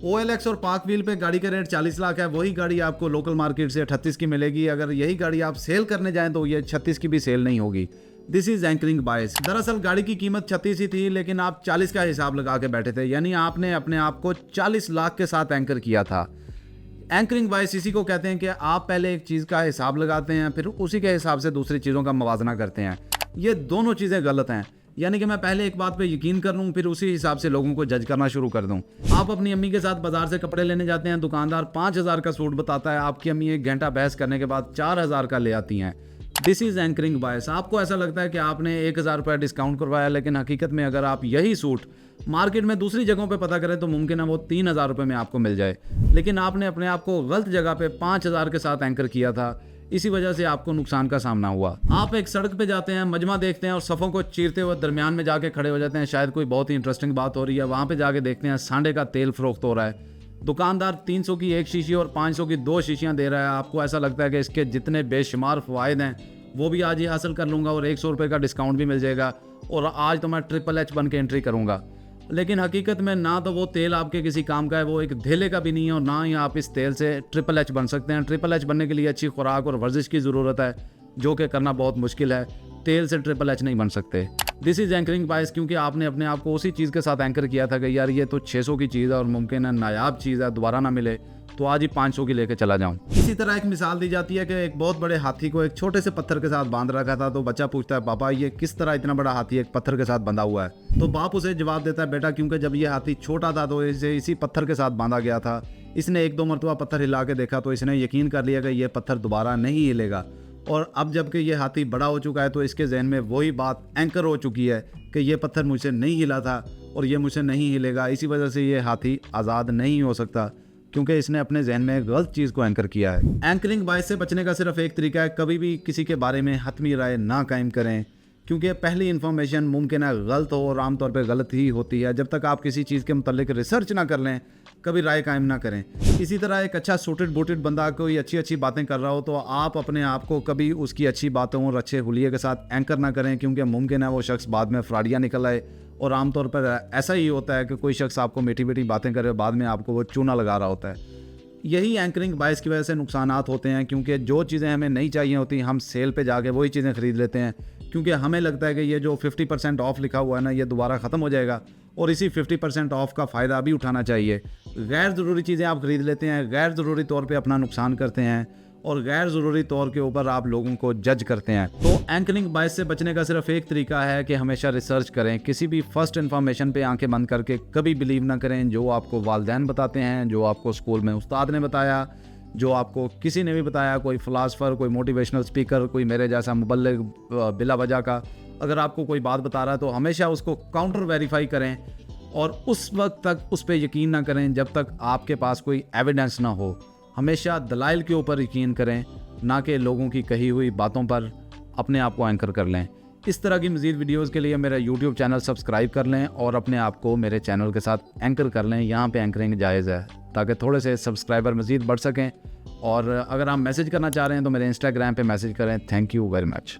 OLX और park wheel पे गाड़ी का रेट 40 लाख है, वही गाड़ी आपको लोकल मार्केट से 38 की मिलेगी। अगर यही गाड़ी आप सेल करने जाएं तो ये 36 की भी सेल नहीं होगी। दिस इज एंकरिंग बायस। दरअसल गाड़ी की कीमत 36 ही थी, लेकिन आप 40 का हिसाब लगा के बैठे थे, यानी आपने अपने आप को 40 लाख के साथ एंकर किया था। एंकरिंग बायस इसी को कहते हैं कि आप पहले एक चीज़ का हिसाब लगाते हैं, फिर उसी के हिसाब से दूसरी चीज़ों का मवाजना करते हैं। ये दोनों चीज़ें गलत हैं। यानी कि मैं पहले एक बात पे यकीन कर लूँ, फिर उसी हिसाब से लोगों को जज करना शुरू कर दूँ। आप अपनी अम्मी के साथ बाजार से कपड़े लेने जाते हैं, दुकानदार 5,000 का सूट बताता है, आपकी अम्मी 1 घंटा बहस करने के बाद 4,000 का ले आती हैं। दिस इज एंकरिंग बायस। आपको ऐसा लगता है कि आपने 1,000 रुपये डिस्काउंट करवाया, लेकिन हकीकत में अगर आप यही सूट मार्केट में दूसरी जगहों पे पता करें तो मुमकिन है वो 3,000 रुपये में आपको मिल जाए, लेकिन आपने अपने आप को गलत जगह पे 5,000 के साथ एंकर किया था। इसी वजह से आपको नुकसान का सामना हुआ। आप एक सड़क पे जाते हैं, मजमा देखते हैं और सफ़ों को चीरते हुए दरमियान में जाके खड़े हो जाते हैं। शायद कोई बहुत ही इंटरेस्टिंग बात हो रही है, वहाँ पे जाके देखते हैं सांडे का तेल फरोख्त हो रहा है। दुकानदार 300 की 1 शीशी और 500 की 2 शीशियाँ दे रहा है। आपको ऐसा लगता है कि इसके जितने बेशुमार फ़वाइद हैं वो भी आज ही हासिल कर लूँगा और 100 रुपये का डिस्काउंट भी मिल जाएगा और आज तो मैं HHH बन के एंट्री करूँगा। लेकिन हकीकत में ना तो वो तेल आपके किसी काम का है, वो एक धेले का भी नहीं है, और ना ही आप इस तेल से HHH बन सकते हैं। HHH बनने के लिए अच्छी खुराक और वर्जिश की ज़रूरत है, जो कि करना बहुत मुश्किल है। तेल से HHH नहीं बन सकते। दिस इज़ एंकरिंग बायस, क्योंकि आपने अपने आप को उसी चीज़ के साथ एंकर किया था कि यार ये तो 600 की चीज़ है और मुमकिन है नायाब चीज़ है, दोबारा ना मिले तो आज ही 500 की लेके चला जाऊं। इसी तरह एक मिसाल दी जाती है कि एक बहुत बड़े हाथी को एक छोटे से पत्थर के साथ बांध रखा था, तो बच्चा पूछता है पापा ये किस तरह इतना बड़ा हाथी एक पत्थर के साथ बंधा हुआ है। तो बाप उसे जवाब देता है बेटा क्योंकि जब ये हाथी छोटा था तो इसे इसी पत्थर के साथ बांधा गया था। इसने 1-2 मरतबा पत्थर हिला के देखा तो इसने यकीन कर लिया कि ये पत्थर दोबारा नहीं हिलेगा, और अब जबकि ये हाथी बड़ा हो चुका है तो इसके जहन में वही बात एंकर हो चुकी है कि ये पत्थर मुझसे नहीं हिला था और ये मुझसे नहीं हिलेगा। इसी वजह से ये हाथी आज़ाद नहीं हो सकता, क्योंकि इसने अपने जहन में गलत चीज़ को एंकर किया है। एंकरिंग बायस से बचने का सिर्फ एक तरीका है, कभी भी किसी के बारे में हतमी राय ना कायम करें, क्योंकि पहली इन्फॉर्मेशन मुमकिन है गलत हो और आमतौर पर गलत ही होती है। जब तक आप किसी चीज़ के मुतल्लिक रिसर्च ना कर लें, कभी राय कायम ना करें। इसी तरह एक अच्छा सूटेड बूटेड बंदा कोई अच्छी बातें कर रहा हो तो आप अपने आप को कभी उसकी अच्छी बातों और अच्छे हुलिये के साथ एंकर ना करें, क्योंकि मुमकिन है वो शख्स बाद में फ्रॉडिया निकल आए। और आमतौर पर ऐसा ही होता है कि कोई शख्स आपको मीठी मीठी बातें करे, बाद में आपको वो चूना लगा रहा होता है। यही एंकरिंग बायस की वजह से नुकसानात होते हैं, क्योंकि जो चीज़ें हमें नहीं चाहिए होती हम सेल पे जाके वही चीज़ें ख़रीद लेते हैं, क्योंकि हमें लगता है कि ये जो 50% ऑफ लिखा हुआ है ना, ये दोबारा ख़त्म हो जाएगा और इसी 50% ऑफ का फ़ायदा भी उठाना चाहिए। गैर ज़रूरी चीज़ें आप ख़रीद लेते हैं, गैर ज़रूरी तौर पे अपना नुकसान करते हैं और गैर ज़रूरी तौर के ऊपर आप लोगों को जज करते हैं। तो एंकरिंग बायस से बचने का सिर्फ एक तरीका है कि हमेशा रिसर्च करें। किसी भी फर्स्ट इन्फॉर्मेशन पे आंखें बंद करके कभी बिलीव ना करें। जो आपको वालिदैन बताते हैं, जो आपको स्कूल में उस्ताद ने बताया, जो आपको किसी ने भी बताया, कोई फ़िलासफ़र, कोई मोटिवेशनल स्पीकर, कोई मेरे जैसा मुबल्लिग बिला वजह का, अगर आपको कोई बात बता रहा है तो हमेशा उसको काउंटर वेरीफाई करें और उस वक्त तक उस पर यकीन ना करें जब तक आपके पास कोई एविडेंस ना हो। हमेशा दलाइल के ऊपर यकीन करें, ना कि लोगों की कही हुई बातों पर अपने आप को एंकर कर लें। इस तरह की मज़ीद वीडियोज़ के लिए मेरा YouTube चैनल सब्सक्राइब कर लें और अपने आप को मेरे चैनल के साथ एंकर कर लें। यहाँ पे एंकरिंग जायज़ है ताकि थोड़े से सब्सक्राइबर मज़ीद बढ़ सकें। और अगर आप मैसेज करना चाह रहे हैं तो मेरे Instagram पे मैसेज करें। Thank you very much.